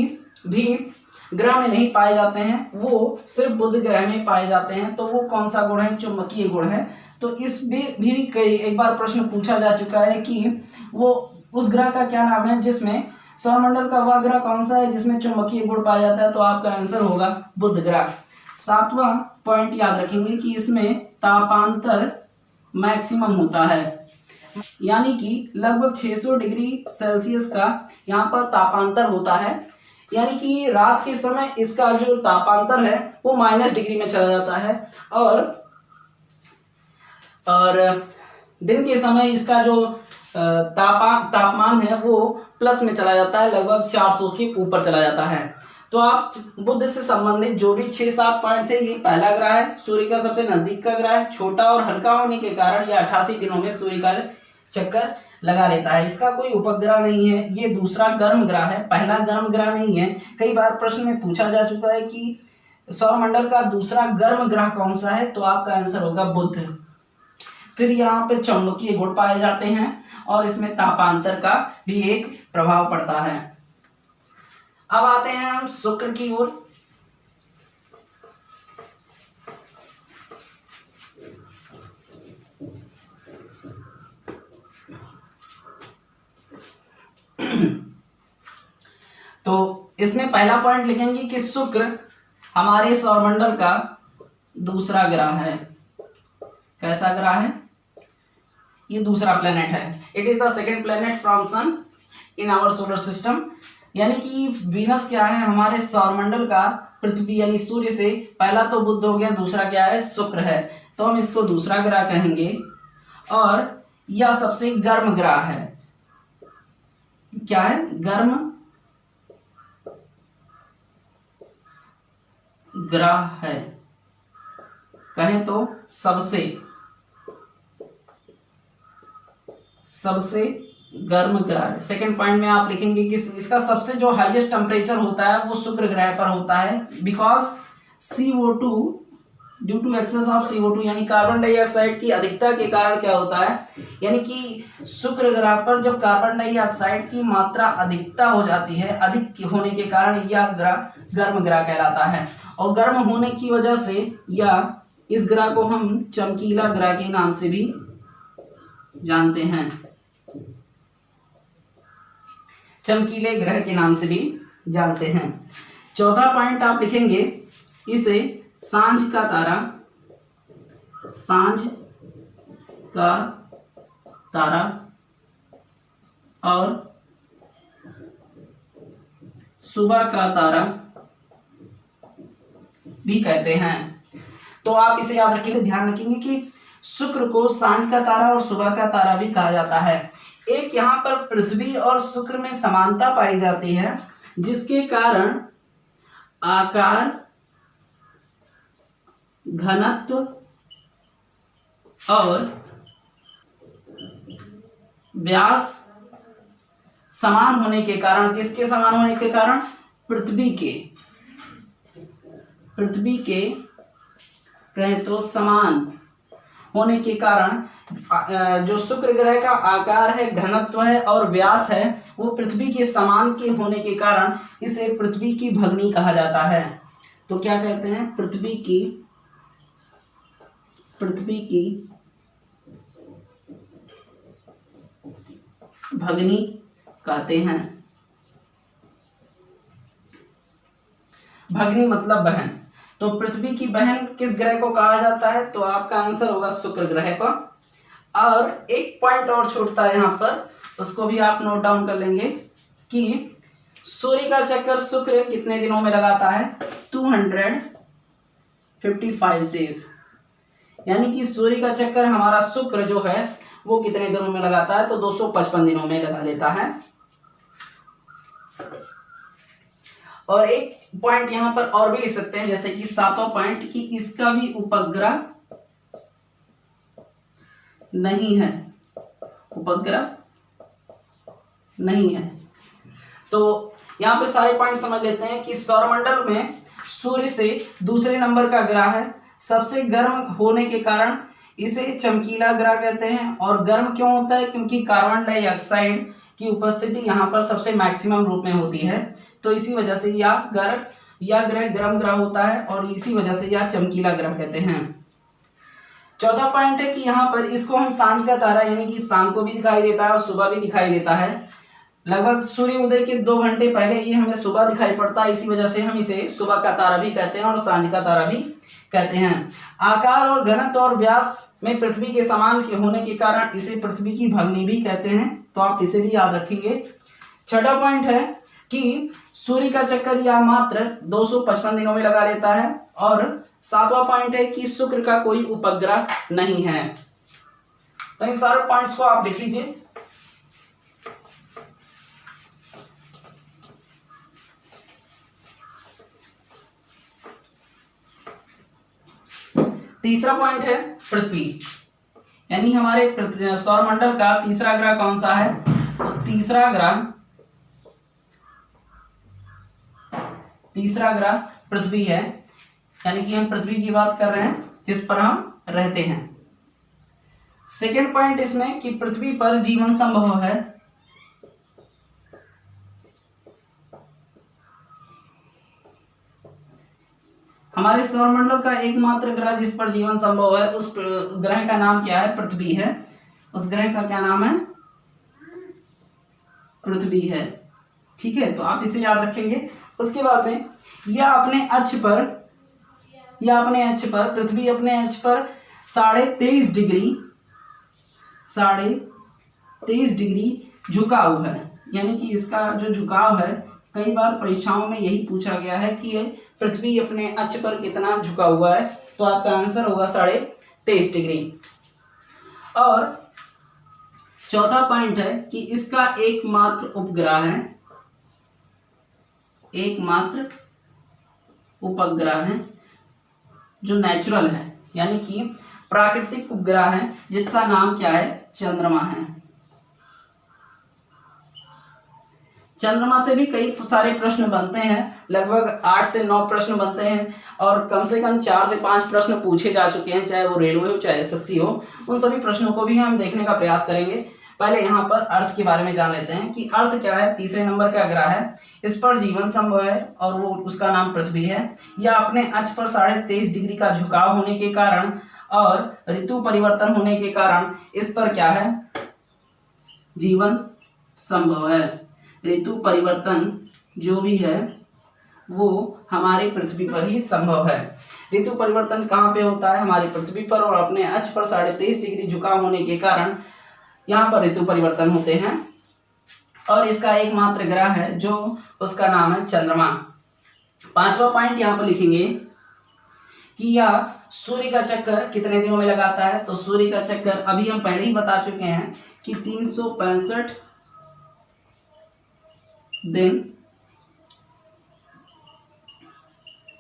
भी ग्रह में नहीं पाए जाते हैं, वो सिर्फ बुध ग्रह में पाए जाते हैं। तो वो कौन सा गुण है, चुंबकीय गुण है। तो इस भी कई एक बार प्रश्न पूछा जा चुका है कि वो उस ग्रह का क्या नाम है जिसमें सौरमंडल का वह ग्रह कौन सा है जिसमें चुंबकीय गुण पाया जाता है, तो आपका आंसर होगा बुध ग्रह। 7वां पॉइंट याद रखेंगे कि इसमें तापांतर मैक्सिमम होता है, यानी कि लगभग 600 डिग्री सेल्सियस का यहाँ पर तापांतर होता है। यानी कि रात के समय इसका जो तापांतर है वो -डिग्री में चला जाता है और दिन के समय इसका जो तापमान है वो प्लस में चला जाता है, लगभग 400 के ऊपर चला जाता है। तो आप बुध से संबंधित जो भी 6-7 पॉइंट थे, ये पहला ग्रह है, सूर्य का सबसे नजदीक का ग्रह है, छोटा और हल्का होने के कारण यह 88 दिनों में सूर्य का चक्कर लगा लेता है। इसका कोई उपग्रह नहीं है, ये दूसरा गर्म ग्रह है, पहला गर्म ग्रह नहीं है। कई बार प्रश्न में पूछा जा चुका है कि सौरमंडल का दूसरा गर्म ग्रह कौन सा है, तो आपका आंसर होगा बुध। फिर यहाँ पे चुंबकीय गुण पाए जाते हैं और इसमें तापांतर का भी एक प्रभाव पड़ता है। अब आते हैं हम शुक्र की ओर। तो इसमें पहला पॉइंट लिखेंगे कि शुक्र हमारे सौरमंडल का दूसरा ग्रह है। कैसा ग्रह है, ये दूसरा प्लेनेट है। It is the second planet from sun in our solar system. यानी कि वीनस क्या है, हमारे सौरमंडल का पृथ्वी यानी सूर्य से पहला तो बुध हो गया, दूसरा क्या है, शुक्र है, तो हम इसको दूसरा ग्रह कहेंगे। और यह सबसे गर्म ग्रह है। क्या है, गर्म ग्रह है, कहें तो सबसे गर्म ग्रह है। सेकंड पॉइंट में आप लिखेंगे कि इसका सबसे जो हाईएस्ट टेम्परेचर होता है वो शुक्र ग्रह पर होता है, because CO2 due to excess of CO2 यानी कार्बन डाइऑक्साइड की अधिकता के कारण क्या होता है, यानी कि शुक्र ग्रह पर जब कार्बन डाइऑक्साइड की मात्रा अधिकता हो जाती है, अधिक होने के कारण यह ग्रह गर्म ग्रह कहलाता है। और गर्म होने की वजह से या इस ग्रह को हम चमकीला ग्रह के नाम से भी जानते हैं, चमकीले ग्रह के नाम से भी जानते हैं। चौथा पॉइंट आप लिखेंगे, इसे सांझ का तारा और सुबह का तारा भी कहते हैं। तो आप इसे याद रखिए, ध्यान रखेंगे कि शुक्र को सांझ का तारा और सुबह का तारा भी कहा जाता है। एक यहाँ पर पृथ्वी और शुक्र में समानता पाई जाती है, जिसके कारण आकार, घनत्व और व्यास समान होने के कारण, किसके समान होने के कारण, पृथ्वी के कहें तो समान होने के कारण जो शुक्र ग्रह का आकार है, घनत्व है और व्यास है, वो पृथ्वी के समान के होने के कारण इसे पृथ्वी की भगनी कहा जाता है। तो क्या कहते हैं, पृथ्वी की भगनी कहते हैं। भगनी मतलब बहन। तो पृथ्वी की बहन किस ग्रह को कहा जाता है, तो आपका आंसर होगा शुक्र ग्रह को। और एक पॉइंट और छूटता है यहाँ पर, उसको भी आप नोट डाउन कर लेंगे कि सूर्य का चक्कर शुक्र कितने दिनों में लगाता है, 255 डेज। यानी कि सूर्य का चक्कर हमारा शुक्र जो है वो कितने दिनों में लगाता है, तो 255 दिनों में लगा लेता है। और एक पॉइंट यहाँ पर और भी लिख सकते हैं, जैसे कि 7वां पॉइंट, कि इसका भी उपग्रह नहीं है, उपग्रह नहीं है। तो यहाँ पे सारे पॉइंट समझ लेते हैं कि सौरमंडल में सूर्य से दूसरे नंबर का ग्रह है, सबसे गर्म होने के कारण इसे चमकीला ग्रह कहते हैं। और गर्म क्यों होता है, क्योंकि कार्बन डाइऑक्साइड की उपस्थिति यहाँ पर सबसे मैक्सिमम रूप में होती है, तो इसी वजह से यह ग्रह गर्म ग्रह होता है और इसी वजह से यह चमकीला ग्रह कहते हैं। चौथा पॉइंट है कि यहाँ पर इसको हम सांझ का तारा यानी कि शाम को भी दिखाई देता है और सुबह भी दिखाई देता है। लगभग सूर्य उदय के 2 घंटे पहले ही हमें सुबह दिखाई पड़ता है, इसी वजह से हम इसे सुबह का तारा भी कहते हैं और सांझ का तारा भी कहते हैं। आकार और घनत्व और व्यास में पृथ्वी के समान के होने के कारण इसे पृथ्वी की भगनी भी कहते हैं, तो आप इसे भी याद रखेंगे। छठा पॉइंट है कि सूर्य का चक्कर यह मात्र 255 दिनों में लगा लेता है। और 7वां पॉइंट है कि शुक्र का कोई उपग्रह नहीं है। तो इन सारे पॉइंट्स को आप लिख लीजिए। तीसरा पॉइंट है पृथ्वी, यानी हमारे सौरमंडल का तीसरा ग्रह कौन सा है, तो तीसरा ग्रह पृथ्वी है। यानी कि हम पृथ्वी की बात कर रहे हैं जिस पर हम रहते हैं। सेकंड पॉइंट इसमें कि पृथ्वी पर जीवन संभव है। हमारे सौरमंडल का एकमात्र ग्रह जिस पर जीवन संभव है उस ग्रह का नाम क्या है, पृथ्वी है। उस ग्रह का क्या नाम है, पृथ्वी है। ठीक है, तो आप इसे याद रखेंगे। उसके बाद में यह अपने अक्ष पर पृथ्वी अपने अक्ष पर 23.5 डिग्री झुकाव है। यानी कि इसका जो झुकाव है, कई बार परीक्षाओं में यही पूछा गया है कि पृथ्वी अपने अक्ष पर कितना झुका हुआ है, तो आपका आंसर होगा 23.5 डिग्री। और चौथा पॉइंट है कि इसका एकमात्र उपग्रह है, एकमात्र उपग्रह है जो नेचुरल है, यानी कि प्राकृतिक उपग्रह है, जिसका नाम क्या है, चंद्रमा है। चंद्रमा से भी कई सारे प्रश्न बनते हैं, लगभग 8 से 9 प्रश्न बनते हैं और कम से कम 4 से 5 प्रश्न पूछे जा चुके हैं, चाहे वो रेलवे हो चाहे एसएससी हो। उन सभी प्रश्नों को भी हम देखने का प्रयास करेंगे। पहले यहाँ पर अर्थ के बारे में जान लेते हैं कि अर्थ क्या है। तीसरे नंबर का ग्रह है, इस पर जीवन संभव है और वो उसका नाम पृथ्वी है। यह अपने अक्ष पर 23.5 डिग्री का झुकाव होने के कारण और ऋतु परिवर्तन होने के कारण इस पर क्या है, जीवन संभव है। ऋतु परिवर्तन जो भी है वो हमारी पृथ्वी पर ही संभव है। ऋतु परिवर्तन कहाँ पे होता है, हमारी पृथ्वी पर, और अपने अक्ष पर 23.5 डिग्री झुकाव होने के कारण यहाँ पर ऋतु परिवर्तन होते हैं। और इसका एकमात्र ग्रह है जो उसका नाम है चंद्रमा। पांचवा पॉइंट यहाँ पर लिखेंगे कि यह सूर्य का चक्कर कितने दिनों में लगाता है। तो सूर्य का चक्कर अभी हम पहले ही बता चुके हैं कि 365 दिन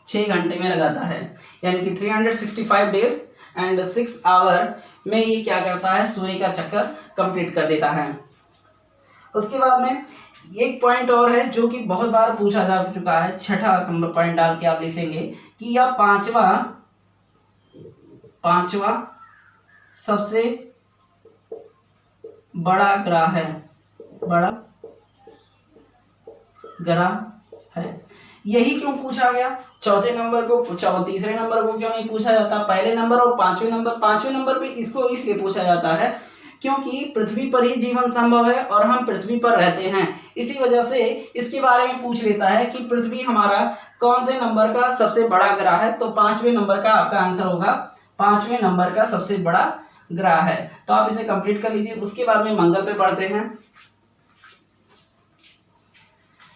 6 घंटे में लगाता है, यानी कि 365 डेज एंड 6 आवर में ये क्या करता है, सूर्य का चक्कर कंप्लीट कर देता है। उसके बाद में एक पॉइंट और है जो कि बहुत बार पूछा जा चुका है, छठा नंबर पॉइंट डाल के आप लिखेंगे कि यह पांचवा सबसे बड़ा ग्रह है, बड़ा ग्रह है। यही क्यों पूछा गया, चौथे नंबर को तीसरे नंबर को क्यों नहीं पूछा जाता, पहले नंबर और पांचवें नंबर पे इसको इसलिए पूछा जाता है क्योंकि पृथ्वी पर ही जीवन संभव है और हम पृथ्वी पर रहते हैं। इसी वजह से इसके बारे में पूछ लेता है कि पृथ्वी हमारा कौन से नंबर का सबसे बड़ा ग्रह है। तो 5वें नंबर का आपका आंसर होगा, 5वें नंबर का सबसे बड़ा ग्रह है। तो आप इसे कंप्लीट कर लीजिए। उसके बाद में मंगल पे बढ़ते हैं,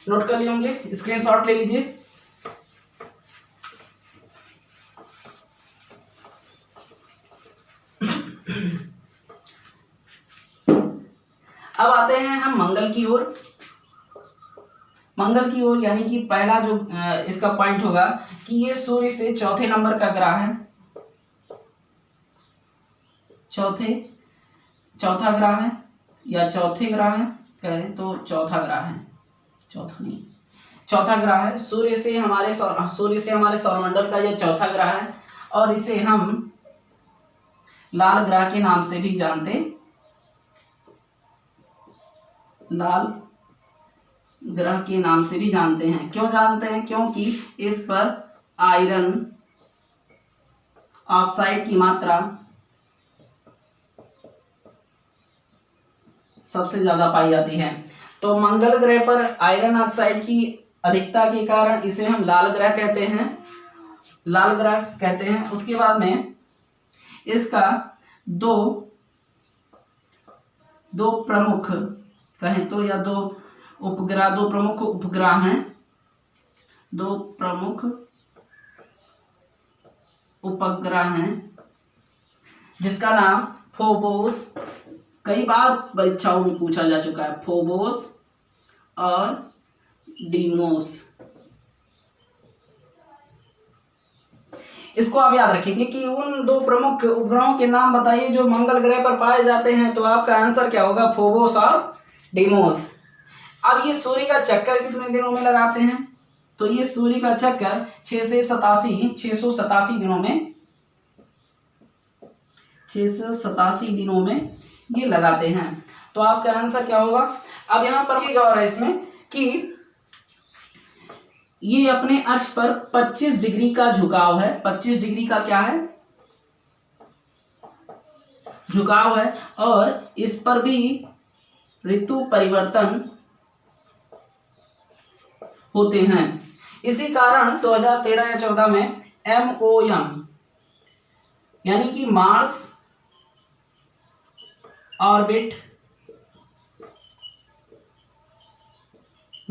नोट कर लिए होंगे, स्क्रीनशॉट ले लीजिए। अब आते हैं हम मंगल की ओर। मंगल की ओर यानी कि पहला जो इसका पॉइंट होगा कि ये सूर्य से चौथे नंबर का ग्रह है, चौथा ग्रह है या चौथे ग्रह है कहें तो चौथा ग्रह है, चौथा ग्रह है। सूर्य से हमारे सौरमंडल का यह चौथा ग्रह है और इसे हम लाल ग्रह के नाम से भी जानते, लाल ग्रह के नाम से भी जानते हैं। क्यों जानते हैं, क्योंकि इस पर आयरन ऑक्साइड की मात्रा सबसे ज्यादा पाई जाती है। तो मंगल ग्रह पर आयरन ऑक्साइड की अधिकता के कारण इसे हम लाल ग्रह कहते हैं, उसके बाद में इसका दो प्रमुख कहें तो या दो प्रमुख उपग्रह हैं, दो प्रमुख उपग्रह हैं जिसका नाम फोबोस, कई बार परीक्षाओं में पूछा जा चुका है, फोबोस और डीमोस। इसको आप याद रखेंगे कि उन दो प्रमुख उपग्रहों के नाम बताइए जो मंगल ग्रह पर पाए जाते हैं। तो आपका आंसर क्या होगा, फोबोस और डीमोस। अब ये सूर्य का चक्कर कितने दिनों में लगाते हैं, तो ये सूर्य का चक्कर 687 दिनों में ये लगाते हैं। तो आपका आंसर क्या होगा। अब यहाँ पर चीज और है इसमें कि ये अपने अक्ष पर 25 डिग्री का झुकाव है, 25 डिग्री का क्या है, झुकाव है, और इस पर भी ऋतु परिवर्तन होते हैं। इसी कारण 2013 या 14 में MOM यानी कि मार्स ऑर्बिट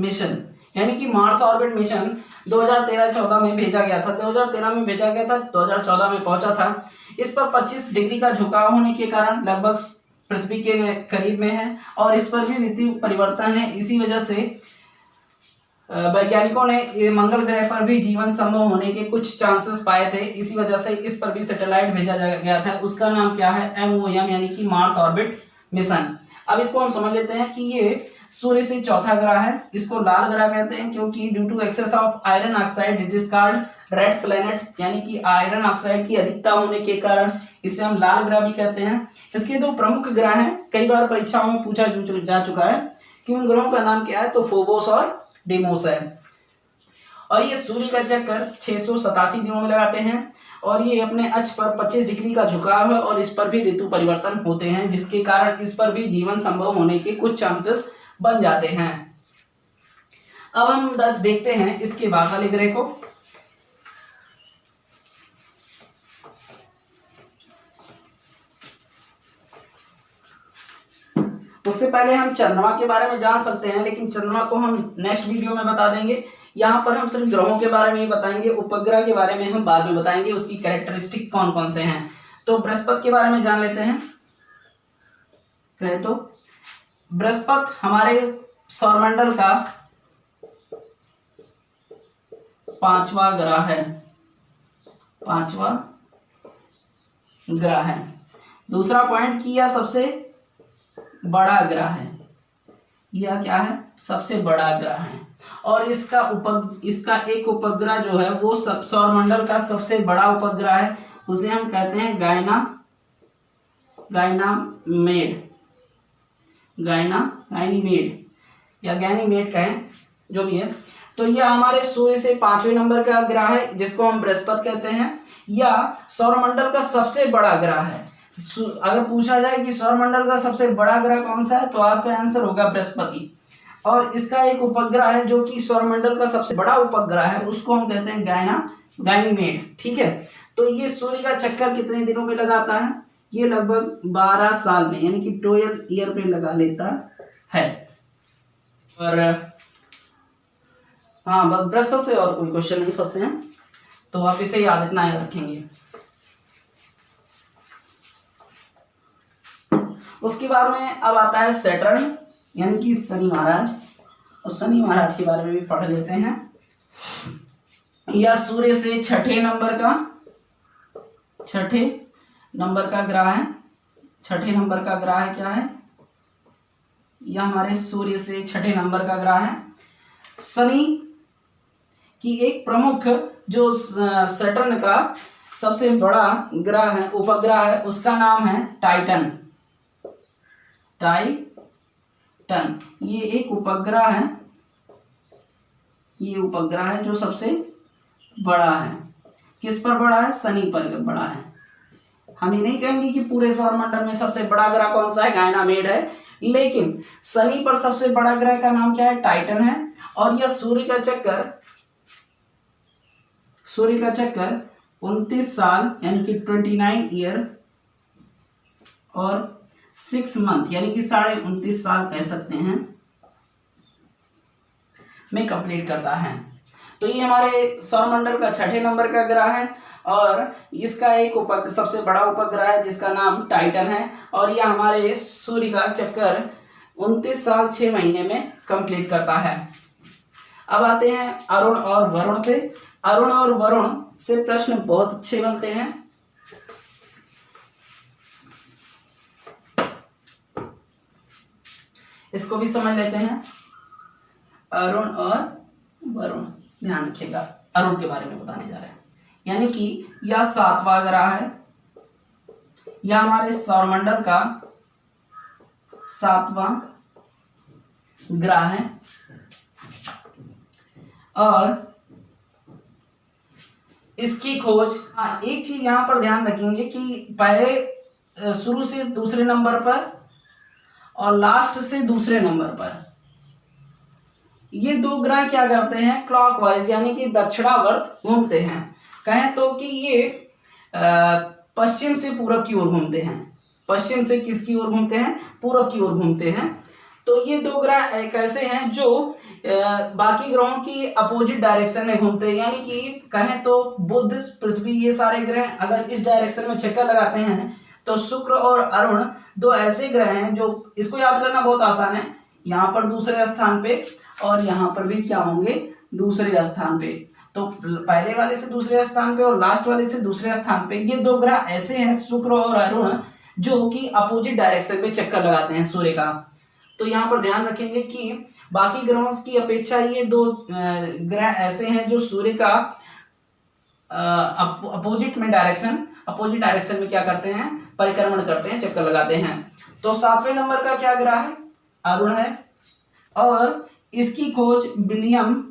मिशन यानी कि मार्स ऑर्बिट मिशन 2013-14 में भेजा गया था, 2013 में भेजा गया था, 2014 में पहुंचा था। इस पर 25 डिग्री का झुकाव होने के कारण लगभग पृथ्वी के करीब में है और इस पर भी ऋतु परिवर्तन है। इसी वजह से वैज्ञानिकों ने ये मंगल ग्रह पर भी जीवन संभव होने के कुछ चांसेस पाए थे। इसी वजह से इस पर भी सैटेलाइट भेजा गया था। उसका नाम क्या है? MOM यानी कि मार्स ऑर्बिट मिशन। अब इसको हम समझ लेते हैं कि ये सूर्य से चौथा ग्रह है। इसको लाल ग्रह कहते हैं क्योंकि due to excess of iron oxide it is called red planet, यानी कि आयरन ऑक्साइड की अधिकता होने के कारण इसे हम लाल ग्रह भी कहते हैं। इसके दो प्रमुख ग्रह हैं, कई बार परीक्षाओं में पूछा जा चुका है कि उन ग्रहों का नाम क्या है, तो फोबोस और डिमोस है। और ये सूर्य का चक्कर 687 दिनों में लगाते हैं और ये अपने अक्ष पर 25 डिग्री का झुकाव है और इस पर भी ऋतु परिवर्तन होते हैं, जिसके कारण इस पर भी जीवन संभव होने के कुछ चांसेस बन जाते हैं। अब हम देखते हैं इसके बाद वाले ग्रह को। उससे पहले हम चंद्रमा के बारे में जान सकते हैं, लेकिन चंद्रमा को हम नेक्स्ट वीडियो में बता देंगे। यहाँ पर हम सिर्फ ग्रहों के बारे में ही बताएंगे, उपग्रह के बारे में हम बाद में बताएंगे, उसकी कैरेक्टरिस्टिक कौन कौन से हैं। तो बृहस्पति के बारे में जान लेते हैं। कहे तो बृहस्पति हमारे सौरमंडल का 5वां ग्रह है, 5वां ग्रह है। दूसरा पॉइंट कि यह सबसे बड़ा ग्रह है, यह क्या है? सबसे बड़ा ग्रह है। और इसका एक उपग्रह जो है वो सौरमंडल का सबसे बड़ा उपग्रह है, उसे हम कहते हैं गाइनीमेड या गैनीमेड कहें, जो भी है। तो यह हमारे सूर्य से 5वें नंबर का ग्रह है, जिसको हम बृहस्पति कहते हैं। यह सौरमंडल का सबसे बड़ा ग्रह है। अगर पूछा जाए कि सौरमंडल का सबसे बड़ा ग्रह कौन सा है, तो आपका आंसर होगा बृहस्पति। और इसका एक उपग्रह है जो कि सौरमंडल का सबसे बड़ा उपग्रह है, उसको हम कहते हैं गाइनीमेड। ठीक है, तो ये सूर्य का चक्कर कितने दिनों पे लगाता है? ये लगभग 12 साल में, यानी कि 12 ईयर पे लगा लेता है। और हाँ, बस बृहस्पति से और कोई क्वेश्चन नहीं फंसते हैं, तो आप इसे याद इतना याद रखेंगे। उसके बाद में अब आता है सैटर्न यानी कि शनि महाराज, और शनि महाराज के बारे में भी पढ़ लेते हैं। यह सूर्य से छठे नंबर का ग्रह है। छठे नंबर का ग्रह है, क्या है? यह हमारे सूर्य से छठे नंबर का ग्रह है। शनि की एक प्रमुख जो सैटर्न का सबसे बड़ा ग्रह है, उपग्रह है, उसका नाम है टाइटन। ये एक उपग्रह है, ये उपग्रह है जो सबसे बड़ा है। किस पर बड़ा है? शनि पर बड़ा है। हम ये नहीं कहेंगे कि पूरे सौरमंडल में सबसे बड़ा ग्रह कौन सा है, गाइनीमेड है, लेकिन शनि पर सबसे बड़ा ग्रह का नाम क्या है? टाइटन है। और यह सूर्य का चक्कर 29 साल यानी कि 29 ईयर और 6 मंथ यानी कि 29.5 साल कह सकते हैं में कंप्लीट करता है। तो ये हमारे सौरमंडल का छठे नंबर का ग्रह है और इसका एक सबसे बड़ा उपग्रह है जिसका नाम टाइटन है। और यह हमारे सूर्य का चक्कर 29 साल 6 महीने में कंप्लीट करता है। अब आते हैं अरुण और वरुण पे। अरुण और वरुण से प्रश्न बहुत अच्छे बनते हैं। इसको भी समझ लेते हैं। अरुण और वरुण, ध्यान रखिएगा, अरुण के बारे में बताने जा रहे हैं। यानी कि यह 7वां ग्रह है, यह हमारे सौरमंडल का 7वां ग्रह है। और इसकी खोज, हाँ, एक चीज यहां पर ध्यान रखेंगे कि पहले शुरू से दूसरे नंबर पर और लास्ट से दूसरे नंबर पर ये दो ग्रह क्या करते हैं? क्लॉकवाइज यानी कि दक्षिणावर्त घूमते हैं। कहें तो कि ये पश्चिम से पूरब की ओर घूमते हैं। पश्चिम से किसकी ओर घूमते हैं? पूरब की ओर घूमते हैं। तो ये दो ग्रह एक ऐसे हैं जो बाकी ग्रहों की अपोजिट डायरेक्शन में घूमते हैं, यानी कि कहें तो बुध, पृथ्वी, ये सारे ग्रह अगर इस डायरेक्शन में चक्कर लगाते हैं तो शुक्र और अरुण दो ऐसे ग्रह हैं जो, इसको याद करना बहुत आसान है, यहाँ पर दूसरे स्थान पे और यहाँ पर भी क्या होंगे, दूसरे स्थान पे। तो पहले वाले से दूसरे स्थान पे और लास्ट वाले से दूसरे स्थान पे ये दो ग्रह ऐसे हैं शुक्र और अरुण जो कि अपोजिट डायरेक्शन पे चक्कर लगाते हैं सूर्य का। तो यहाँ पर ध्यान रखेंगे कि बाकी ग्रहों की अपेक्षा ये दो ग्रह ऐसे हैं जो सूर्य का अपोजिट डायरेक्शन में क्या करते हैं, परिक्रमण करते हैं, चक्कर लगाते हैं। तो 7वें नंबर का क्या ग्रह है, अरुण है, और इसकी खोज विलियम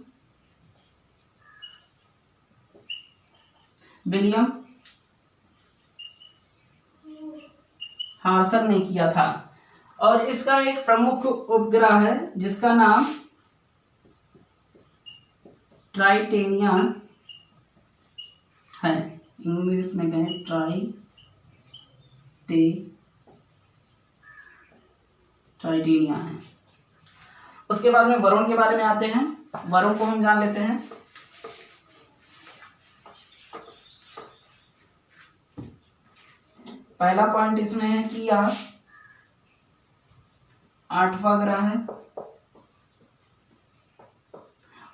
हार्सन ने किया था, और इसका एक प्रमुख उपग्रह है जिसका नाम ट्राइटेनिया है, इंग्लिश में कहें ट्राइटेनिया है। उसके बाद में वरुण के बारे में आते हैं। वरुण को हम जान लेते हैं। पहला पॉइंट इसमें है कि यह 8वां ग्रह है,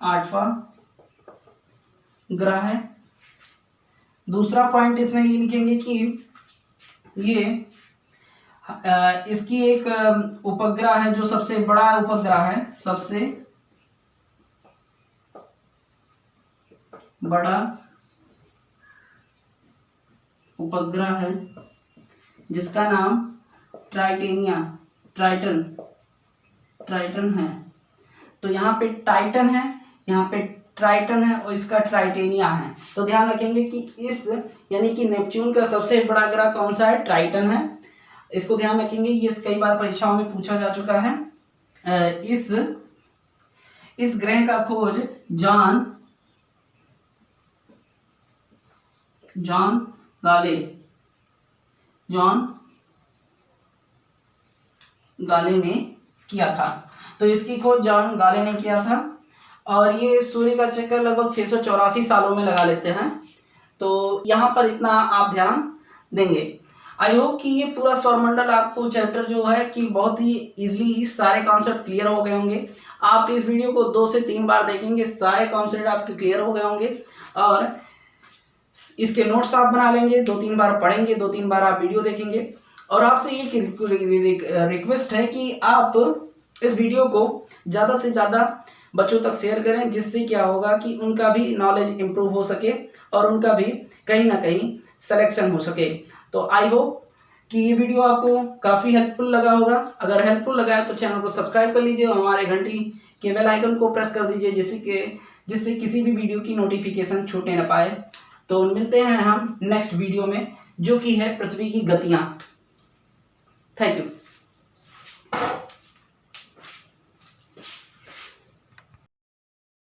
8वां ग्रह है। दूसरा पॉइंट इसमें ये लिखेंगे कि ये इसकी एक उपग्रह है जो सबसे बड़ा उपग्रह है, सबसे बड़ा उपग्रह है जिसका नाम ट्राइटन है। तो यहाँ पे टाइटन है, यहाँ पे ट्राइटन है और इसका ट्राइटेनिया है। तो ध्यान रखेंगे कि इस यानी कि नेपच्यून का सबसे बड़ा ग्रह कौन सा है, ट्राइटन है। इसको ध्यान रखेंगे, ये कई बार परीक्षाओं में पूछा जा चुका है। इस ग्रह का खोज जॉन गाले ने किया था। तो इसकी खोज जॉन गाले ने किया था, और ये सूर्य का चक्कर लगभग 684 सालों में लगा लेते हैं। तो यहाँ पर इतना आप ध्यान देंगे। आई होप कि ये पूरा सौरमंडल आपको चैप्टर जो है कि बहुत ही इजीली सारे कॉन्सेप्ट क्लियर हो गए होंगे। आप इस वीडियो को 2 से 3 बार देखेंगे, सारे कॉन्सेप्ट आपके क्लियर हो गए होंगे, और इसके नोट्स आप बना लेंगे, 2-3 बार पढ़ेंगे, 2-3 बार आप वीडियो देखेंगे। और आपसे ये रिक्वेस्ट है कि आप इस वीडियो को ज़्यादा से ज़्यादा बच्चों तक शेयर करें, जिससे क्या होगा कि उनका भी नॉलेज इम्प्रूव हो सके और उनका भी कहीं ना कहीं सिलेक्शन हो सके। तो आई होप कि ये वीडियो आपको काफ़ी हेल्पफुल लगा होगा। अगर हेल्पफुल लगा है तो चैनल को सब्सक्राइब कर लीजिए और हमारे घंटी के बेल आइकन को प्रेस कर दीजिए, जिससे किसी भी वीडियो की नोटिफिकेशन छूटने न पाए। तो मिलते हैं हम नेक्स्ट वीडियो में, जो कि है पृथ्वी की गतियाँ। Thank you.